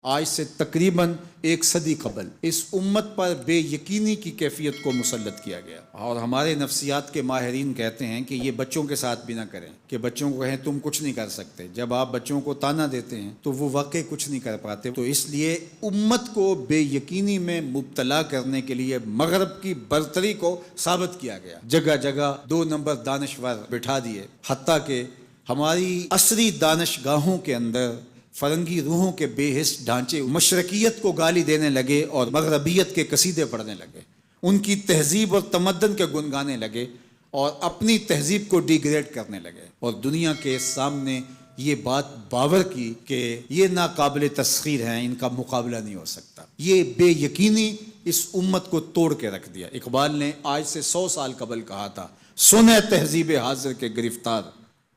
آج سے تقریباً 1 صدی قبل اس امت پر بے یقینی کی کیفیت کو مسلط کیا گیا، اور ہمارے نفسیات کے ماہرین کہتے ہیں کہ یہ بچوں کے ساتھ بھی نہ کریں، کہ بچوں کو کہیں تم کچھ نہیں کر سکتے۔ جب آپ بچوں کو طعنہ دیتے ہیں تو وہ واقعی کچھ نہیں کر پاتے۔ تو اس لیے امت کو بے یقینی میں مبتلا کرنے کے لیے مغرب کی برتری کو ثابت کیا گیا، جگہ جگہ 2 نمبر دانشور بٹھا دیے، حتیٰ کہ ہماری عصری دانشگاہوں کے اندر فرنگی روحوں کے بے حس ڈھانچے مشرقیت کو گالی دینے لگے اور مغربیت کے قصیدے پڑھنے لگے، ان کی تہذیب اور تمدن کے گن گانے لگے اور اپنی تہذیب کو ڈیگریڈ کرنے لگے، اور دنیا کے سامنے یہ بات باور کی کہ یہ ناقابل تسخیر ہیں، ان کا مقابلہ نہیں ہو سکتا۔ یہ بے یقینی اس امت کو توڑ کے رکھ دیا۔ اقبال نے آج سے 100 سال قبل کہا تھا، سنے تہذیب حاضر کے گرفتار،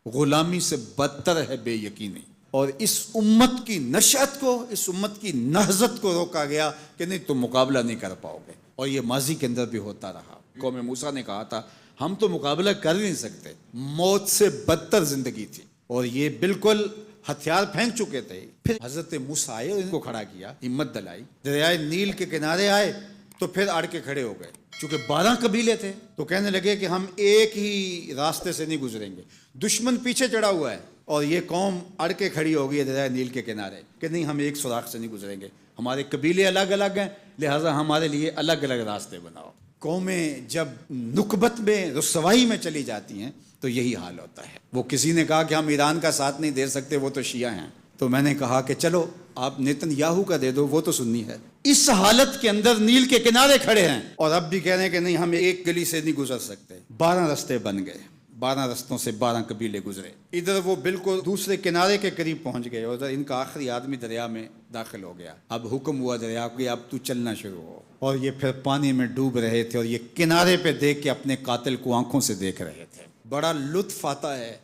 غلامی سے بدتر ہے بے یقینی۔ اور اس امت کی نشأت کو، اس امت کی نہضت کو روکا گیا کہ نہیں تم مقابلہ نہیں کر پاؤ گے، اور یہ ماضی کے اندر بھی ہوتا رہا۔ قوم موسیٰ نے کہا تھا ہم تو مقابلہ کر نہیں سکتے، موت سے بدتر زندگی تھی، اور یہ بالکل ہتھیار پھینک چکے تھے۔ پھر حضرت موسیٰ آئے اور ان کو کھڑا کیا، ہمت دلائی، دریائے نیل کے کنارے آئے تو پھر اڑ کے کھڑے ہو گئے۔ چونکہ 12 قبیلے تھے تو کہنے لگے کہ ہم ایک ہی راستے سے نہیں گزریں گے، دشمن پیچھے چڑھا ہوا ہے اور یہ قوم اڑ کے کھڑی ہو گئی ہے دریا نیل کے کنارے کہ نہیں ہم ایک سوراخ سے نہیں گزریں گے، ہمارے قبیلے الگ الگ ہیں، لہٰذا ہمارے لیے الگ الگ راستے بناؤ۔ قومیں جب نکبت میں، رسوائی میں چلی جاتی ہیں تو یہی حال ہوتا ہے۔ وہ کسی نے کہا کہ ہم ایران کا ساتھ نہیں دے سکتے، وہ تو شیعہ ہیں، تو میں نے کہا کہ چلو آپ نیتن یاہو کا دے دو، وہ تو سنی ہے۔ اس حالت کے اندر نیل کے کنارے کھڑے ہیں اور اب بھی کہہ رہے ہیں کہ نہیں ہم ایک گلی سے نہیں گزر سکتے۔ 12 رستے بن گئے، 12 رستوں سے 12 قبیلے گزرے، ادھر وہ بالکل دوسرے کنارے کے قریب پہنچ گئے اور ادھر ان کا آخری آدمی دریا میں داخل ہو گیا۔ اب حکم ہوا دریا کو کہ اب تو چلنا شروع ہو، اور یہ پھر پانی میں ڈوب رہے تھے اور یہ کنارے پہ دیکھ کے اپنے قاتل کو آنکھوں سے دیکھ رہے تھے۔ بڑا لطف آتا ہے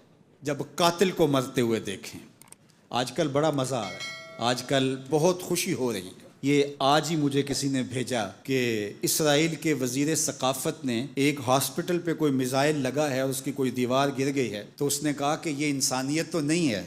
جب قاتل کو مرتے ہوئے دیکھیں۔ آج کل بڑا مزہ آ رہا ہے، آج کل بہت خوشی ہو رہی ہے۔ یہ آج ہی مجھے کسی نے بھیجا کہ اسرائیل کے وزیر ثقافت نے ایک ہاسپٹل پہ کوئی میزائل لگا ہے اور اس کی کوئی دیوار گر گئی ہے، تو اس نے کہا کہ یہ انسانیت تو نہیں ہے۔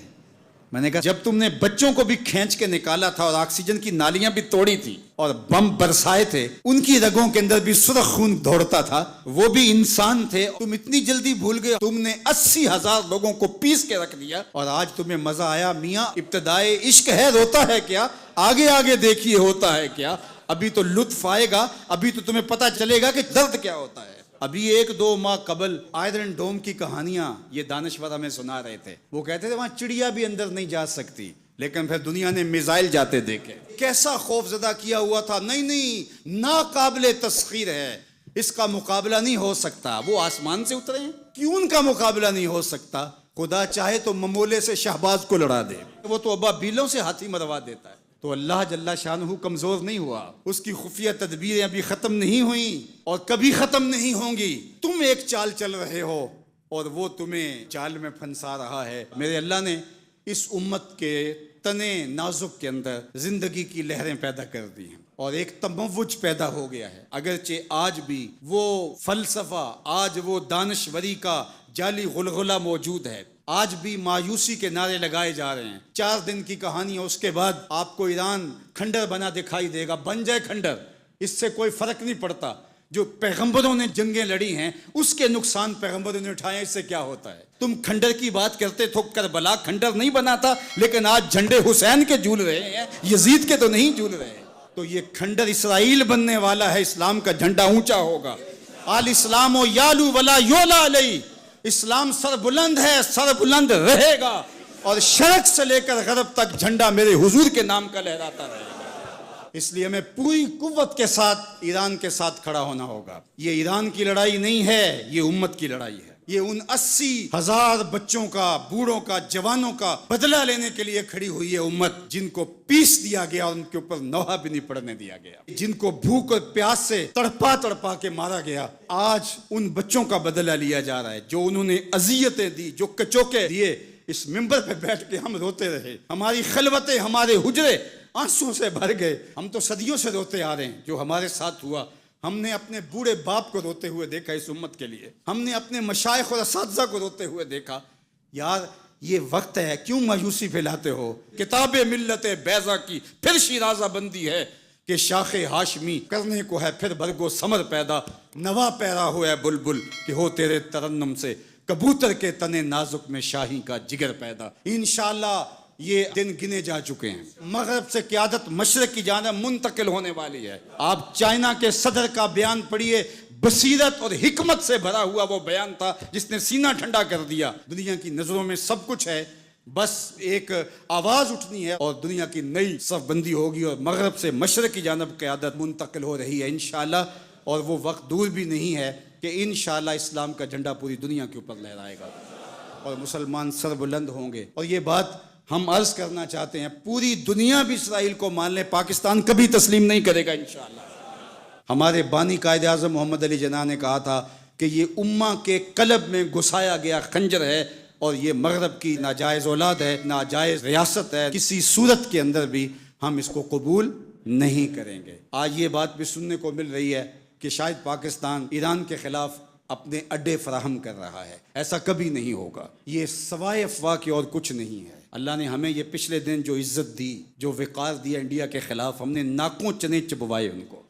میں نے کہا جب تم نے بچوں کو بھی کھینچ کے نکالا تھا اور آکسیجن کی نالیاں بھی توڑی تھی اور بم برسائے تھے، ان کی رگوں کے اندر بھی سرخ خون دوڑتا تھا، وہ بھی انسان تھے، تم اتنی جلدی بھول گئے؟ تم نے 80,000 لوگوں کو پیس کے رکھ دیا اور آج تمہیں مزہ آیا؟ میاں ابتدائے عشق ہے، روتا ہے کیا؟ آگے آگے دیکھیے ہوتا ہے کیا؟ ابھی تو لطف آئے گا، ابھی تو تمہیں پتہ چلے گا کہ درد کیا ہوتا ہے۔ ابھی 1-2 ماہ قبل آئرن ڈوم کی کہانیاں یہ دانشور ہمیں سنا رہے تھے، وہ کہتے تھے وہاں چڑیا بھی اندر نہیں جا سکتی، لیکن پھر دنیا نے میزائل جاتے دیکھے، کیسا خوف زدہ کیا ہوا تھا۔ نہیں ناقابل تسخیر ہے، اس کا مقابلہ نہیں ہو سکتا۔ وہ آسمان سے اترے ہیں، کیوں ان کا مقابلہ نہیں ہو سکتا؟ خدا چاہے تو ممولے سے شہباز کو لڑا دے، وہ تو ابابیلوں سے ہاتھی مروا دیتا ہے۔ تو اللہ جل شانہ کمزور نہیں ہوا، اس کی خفیہ تدبیریں ابھی ختم نہیں ہوئیں اور کبھی ختم نہیں ہوں گی۔ تم ایک چال چل رہے ہو اور وہ تمہیں چال میں پھنسا رہا ہے۔ میرے اللہ نے اس امت کے تنے نازک کے اندر زندگی کی لہریں پیدا کر دی ہیں اور ایک تموج پیدا ہو گیا ہے۔ اگرچہ آج بھی وہ فلسفہ، آج وہ دانشوری کا جعلی غلغلہ موجود ہے، آج بھی مایوسی کے نعرے لگائے جا رہے ہیں۔ 4 دن کی کہانی ہے، اس کے بعد آپ کو ایران کھنڈر بنا دکھائی دے گا، بن جائے کھنڈر، اس سے کوئی فرق نہیں پڑتا۔ جو پیغمبروں نے جنگیں لڑی ہیں اس کے نقصان پیغمبروں نے اٹھائے ہیں، اس سے کیا ہوتا ہے؟ تم کھنڈر کی بات کرتے تھو، کربلا کھنڈر نہیں بنا تھا، لیکن آج جھنڈے حسین کے جھول رہے ہیں، یزید کے تو نہیں جھول رہے۔ تو یہ کھنڈر اسرائیل بننے والا ہے، اسلام کا جھنڈا اونچا ہوگا۔ آل اسلام و یالو ولا یولا علیہ، اسلام سر بلند ہے، سر بلند رہے گا، اور شرق سے لے کر غرب تک جھنڈا میرے حضور کے نام کا لہراتا رہے گا۔ اس لیے ہمیں پوری قوت کے ساتھ ایران کے ساتھ کھڑا ہونا ہوگا۔ یہ ایران کی لڑائی نہیں ہے، یہ امت کی لڑائی ہے۔ یہ ان 80,000 بچوں کا، بوڑھوں کا، جوانوں کا بدلہ لینے کے لیے کھڑی ہوئی ہے امت، جن کو پیس دیا گیا اور ان کے اوپر نوحہ بھی نہیں پڑنے دیا گیا، جن کو بھوک اور پیاس سے تڑپا تڑپا کے مارا گیا۔ آج ان بچوں کا بدلہ لیا جا رہا ہے جو انہوں نے اذیتیں دی، جو کچوکے دیے۔ اس ممبر پہ بیٹھ کے ہم روتے رہے، ہماری خلوتیں، ہمارے حجرے آنسوں سے بھر گئے۔ ہم تو صدیوں سے روتے آ رہے ہیں جو ہمارے ساتھ ہوا۔ ہم نے اپنے بوڑھے باپ کو روتے ہوئے دیکھا اس امت کے لیے، ہم نے اپنے مشائخ اور اساتذہ کو روتے ہوئے دیکھا۔ یار یہ وقت ہے، کیوں مایوسی پھیلاتے ہو؟ کتاب ملت بیضا کی پھر شیرازہ بندی ہے کہ شاخ ہاشمی کرنے کو ہے پھر برگ و ثمر پیدا، نوا پیرا ہوا ہے بلبل کہ ہو تیرے ترنم سے کبوتر کے تنے نازک میں شاہی کا جگر پیدا۔ انشاءاللہ یہ دن گنے جا چکے ہیں، مغرب سے قیادت مشرق کی جانب منتقل ہونے والی ہے۔ آپ چائنا کے صدر کا بیان پڑھیے، بصیرت اور حکمت سے بھرا ہوا وہ بیان تھا جس نے سینہ ٹھنڈا کر دیا۔ دنیا کی نظروں میں سب کچھ ہے، بس ایک آواز اٹھنی ہے اور دنیا کی نئی صف بندی ہوگی اور مغرب سے مشرق کی جانب قیادت منتقل ہو رہی ہے انشاءاللہ، اور وہ وقت دور بھی نہیں ہے کہ انشاءاللہ اسلام کا جھنڈا پوری دنیا کے اوپر لہرائے گا اور مسلمان سر بلند ہوں گے۔ اور یہ بات ہم عرض کرنا چاہتے ہیں، پوری دنیا بھی اسرائیل کو مان لے، پاکستان کبھی تسلیم نہیں کرے گا انشاءاللہ۔ ہمارے بانی قائد اعظم محمد علی جناح نے کہا تھا کہ یہ امہ کے قلب میں گھسایا گیا خنجر ہے اور یہ مغرب کی ناجائز اولاد ہے، ناجائز ریاست ہے، کسی صورت کے اندر بھی ہم اس کو قبول نہیں کریں گے۔ آج یہ بات بھی سننے کو مل رہی ہے کہ شاید پاکستان ایران کے خلاف اپنے اڈے فراہم کر رہا ہے، ایسا کبھی نہیں ہوگا، یہ سوائے افواہ کے اور کچھ نہیں ہے۔ اللہ نے ہمیں یہ پچھلے دن جو عزت دی، جو وقار دیا انڈیا کے خلاف، ہم نے ناکوں چنے چبوائے ان کو۔